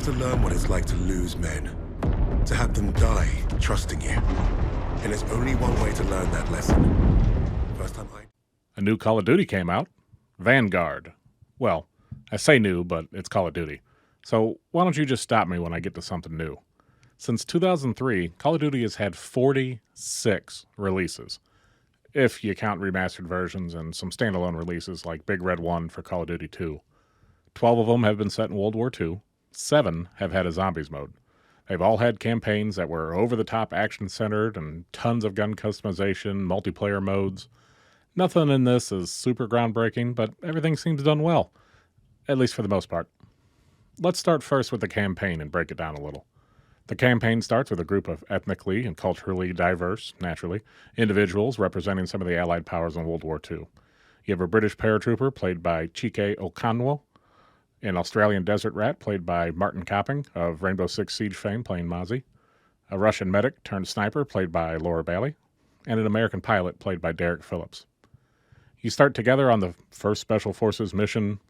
to learn what it's like to lose men, to have them die trusting you. And there's only one way to learn that lesson. First time A new Call of Duty came out, Vanguard. Well, I say new, but it's Call of Duty. So why don't you just stop me when I get to something new? Since 2003, Call of Duty has had 46 releases, if you count remastered versions and some standalone releases like Big Red 1 for Call of Duty 2. 12 of them have been set in World War II. 7 have had a zombies mode. They've all had campaigns that were over-the-top action-centered and tons of gun customization, multiplayer modes. Nothing in this is super groundbreaking, but everything seems done well, at least for the most part. Let's start first with the campaign and break it down a little. The campaign starts with a group of ethnically and culturally diverse, naturally, individuals representing some of the Allied powers in World War II. You have a British paratrooper played by Chike Okonwo, an Australian desert rat played by Martin Copping of Rainbow Six Siege fame playing Mozzie, a Russian medic turned sniper played by Laura Bailey, and an American pilot played by Derek Phillips. You start together on the first Special Forces mission,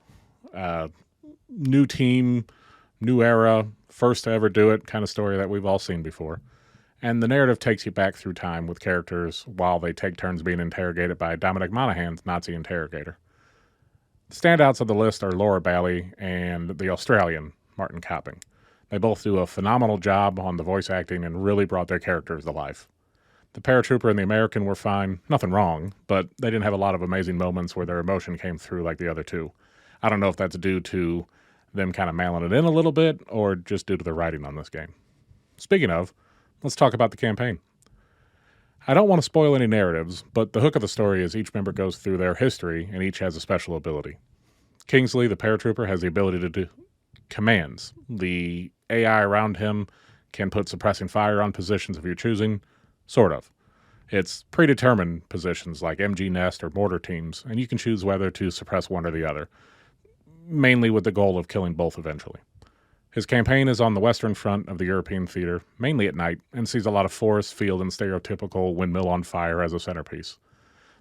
new team, new era, first to ever do it kind of story that we've all seen before. And the narrative takes you back through time with characters while they take turns being interrogated by Dominic Monaghan's Nazi interrogator. The standouts of the list are Laura Bailey and the Australian Martin Copping. They both do a phenomenal job on the voice acting and really brought their characters to life. The paratrooper and the American were fine, nothing wrong, but they didn't have a lot of amazing moments where their emotion came through like the other two. I don't know if that's due to them kind of mailing it in a little bit or just due to the writing on this game. Speaking of, let's talk about the campaign. I don't want to spoil any narratives, but the hook of the story is each member goes through their history and each has a special ability. Kingsley, the paratrooper, has the ability to do commands. The AI around him can put suppressing fire on positions of your choosing, sort of. It's predetermined positions like MG Nest or mortar teams, and you can choose whether to suppress one or the other, mainly with the goal of killing both eventually. His campaign is on the western front of the European theater, mainly at night, and sees a lot of forest, field, and stereotypical windmill on fire as a centerpiece.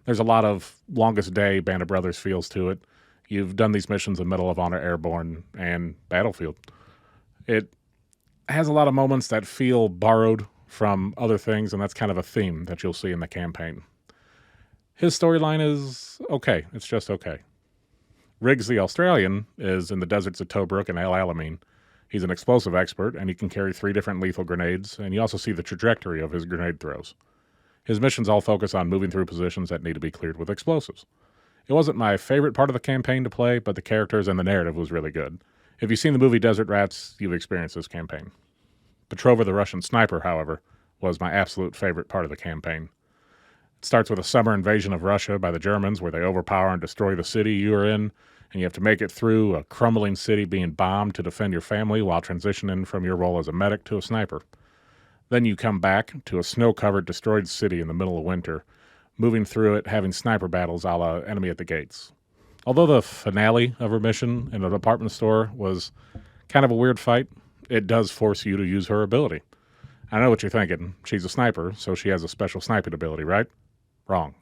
There's a lot of Longest Day, Band of Brothers feels to it. You've done these missions in Medal of Honor Airborne and Battlefield. It has a lot of moments that feel borrowed from other things, and that's kind of a theme that you'll see in the campaign. His storyline is okay. It's just okay. Riggs the Australian is in the deserts of Tobruk and El Alamein. He's an explosive expert, and he can carry 3 different lethal grenades, and you also see the trajectory of his grenade throws. His missions all focus on moving through positions that need to be cleared with explosives. It wasn't my favorite part of the campaign to play, but the characters and the narrative was really good. If you've seen the movie Desert Rats, you've experienced this campaign. Petrova the Russian sniper, however, was my absolute favorite part of the campaign. It starts with a summer invasion of Russia by the Germans where they overpower and destroy the city you are in, and you have to make it through a crumbling city being bombed to defend your family while transitioning from your role as a medic to a sniper. Then you come back to a snow-covered, destroyed city in the middle of winter, moving through it, having sniper battles a la Enemy at the Gates. Although the finale of her mission in a department store was kind of a weird fight, it does force you to use her ability. I know what you're thinking. She's a sniper, so she has a special sniping ability, right? Wrong.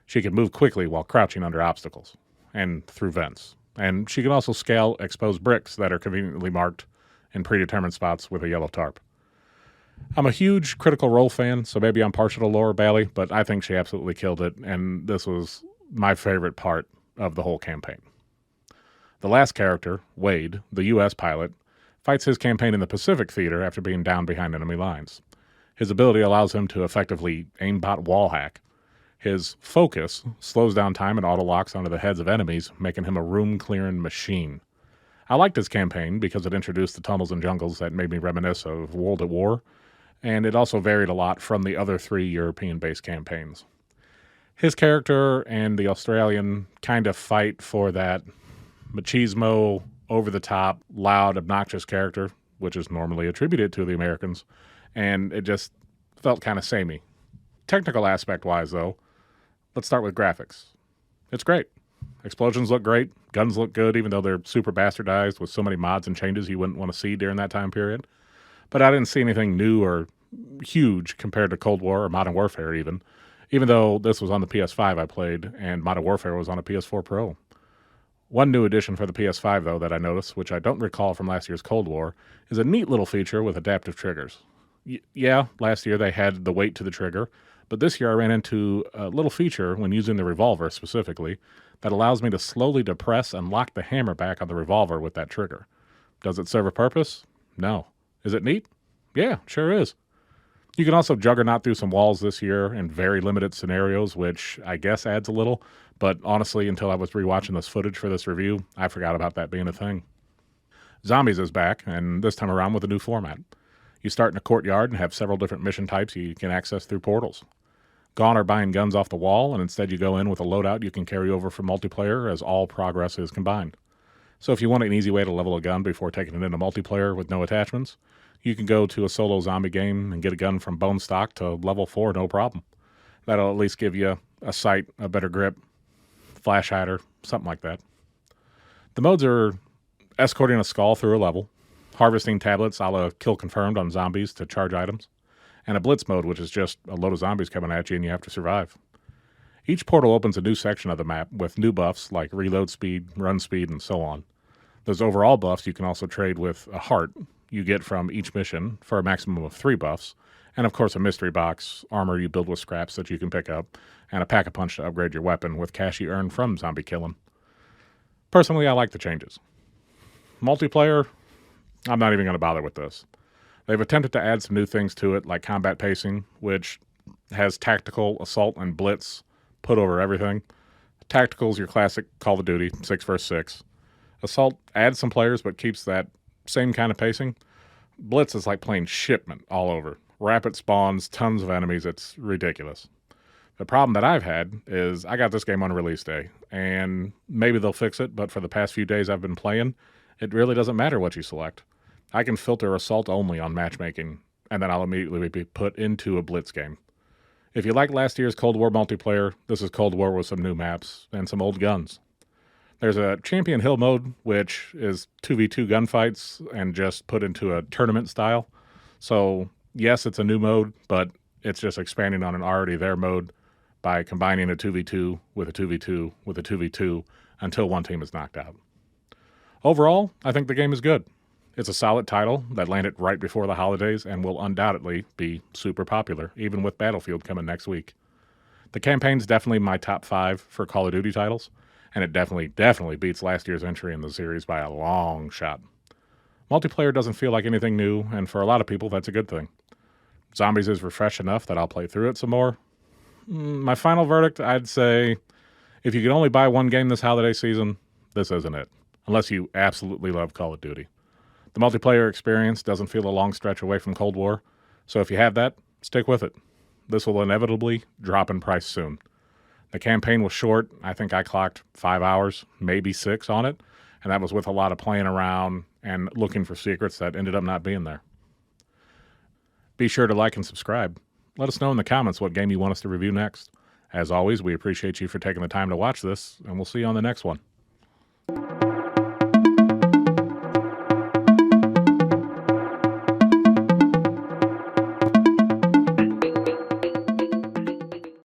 She can move quickly while crouching under obstacles and through vents. And she can also scale exposed bricks that are conveniently marked in predetermined spots with a yellow tarp. I'm a huge Critical Role fan, so maybe I'm partial to Laura Bailey, but I think she absolutely killed it, and this was my favorite part of the whole campaign. The last character, Wade, the U.S. pilot, fights his campaign in the Pacific Theater after being down behind enemy lines. His ability allows him to effectively aimbot wall hack. His focus slows down time and auto-locks onto the heads of enemies, making him a room-clearing machine. I liked his campaign because it introduced the tunnels and jungles that made me reminisce of World at War, and it also varied a lot from the other 3 European-based campaigns. His character and the Australian kind of fight for that machismo, over-the-top, loud, obnoxious character, which is normally attributed to the Americans, and it just felt kind of samey. Technical aspect-wise, though, let's start with graphics. It's great. Explosions look great. Guns look good, even though they're super bastardized with so many mods and changes you wouldn't want to see during that time period. But I didn't see anything new or huge compared to Cold War or Modern Warfare even though this was on the PS5 I played and Modern Warfare was on a PS4 Pro. One new addition for the PS5, though, that I noticed, which I don't recall from last year's Cold War, is a neat little feature with adaptive triggers. Yeah, last year they had the weight to the trigger, but this year I ran into a little feature when using the revolver specifically that allows me to slowly depress and lock the hammer back on the revolver with that trigger. Does it serve a purpose? No. Is it neat? Yeah, sure is. You can also juggernaut through some walls this year in very limited scenarios, which I guess adds a little, but honestly, until I was rewatching this footage for this review, I forgot about that being a thing. Zombies is back, and this time around with a new format. You start in a courtyard and have several different mission types you can access through portals. Gone are buying guns off the wall, and instead you go in with a loadout you can carry over from multiplayer as all progress is combined. So if you want an easy way to level a gun before taking it into multiplayer with no attachments, you can go to a solo zombie game and get a gun from bone stock to level 4 no problem. That'll at least give you a sight, a better grip, flash hider, something like that. The modes are escorting a skull through a level, harvesting tablets a la kill confirmed on zombies to charge items, and a blitz mode, which is just a load of zombies coming at you and you have to survive. Each portal opens a new section of the map with new buffs like reload speed, run speed, and so on. Those overall buffs you can also trade with a heart you get from each mission for a maximum of 3 buffs, and of course a mystery box, armor you build with scraps that you can pick up, and a pack-a-punch to upgrade your weapon with cash you earn from zombie killing. Personally, I like the changes. Multiplayer, I'm not even going to bother with this. They've attempted to add some new things to it, like combat pacing, which has tactical, assault, and blitz put over everything. Tactical's your classic Call of Duty, 6 vs. 6. Assault adds some players, but keeps that same kind of pacing. Blitz is like playing Shipment all over. Rapid spawns, tons of enemies, it's ridiculous. The problem that I've had is I got this game on release day, and maybe they'll fix it, but for the past few days I've been playing, it really doesn't matter what you select. I can filter assault only on matchmaking, and then I'll immediately be put into a blitz game. If you like last year's Cold War multiplayer, this is Cold War with some new maps and some old guns. There's a Champion Hill mode, which is 2v2 gunfights and just put into a tournament style. So, yes, it's a new mode, but it's just expanding on an already there mode by combining a 2v2 with a 2v2 with a 2v2 until one team is knocked out. Overall, I think the game is good. It's a solid title that landed right before the holidays and will undoubtedly be super popular, even with Battlefield coming next week. The campaign's definitely my top 5 for Call of Duty titles, and it definitely beats last year's entry in the series by a long shot. Multiplayer doesn't feel like anything new, and for a lot of people, that's a good thing. Zombies is refreshed enough that I'll play through it some more. My final verdict, I'd say, if you can only buy one game this holiday season, this isn't it, unless you absolutely love Call of Duty. The multiplayer experience doesn't feel a long stretch away from Cold War, so if you have that, stick with it. This will inevitably drop in price soon. The campaign was short. I think I clocked 5 hours, maybe 6 on it, and that was with a lot of playing around and looking for secrets that ended up not being there. Be sure to like and subscribe. Let us know in the comments what game you want us to review next. As always, we appreciate you for taking the time to watch this, and we'll see you on the next one.